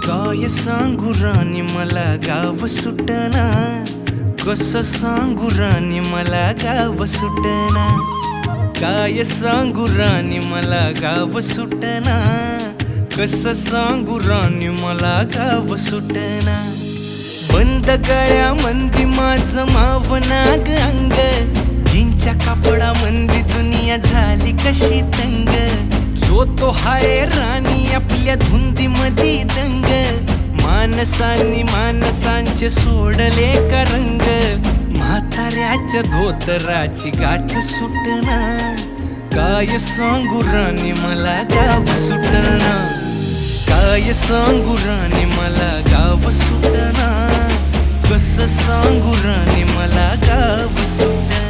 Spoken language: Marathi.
काय सांगू राणी मला गाव सुटना, कसं सांगू राणी मला गाव सुटना. काय सांगू राणी मला गाव सुटना, कसं सांगू राणी मला गाव सुटना. बंद गळ्यामंदी माझं मावनाग अंग, जीनच्या कापडामंदी दुनिया झाली कशी तंग. जो तो हाय राणी आपल्या धुंदीमधी दंग, माणसांनी माणसांचे सोडले का रंग. म्हाताऱ्याच्या धोतराची गाठ सुटना, काय सांगू राणी मला गाव सुटना. काय सांगू राणी मला गाव सुटना, कसं सांगू राणी मला गाव सुटना.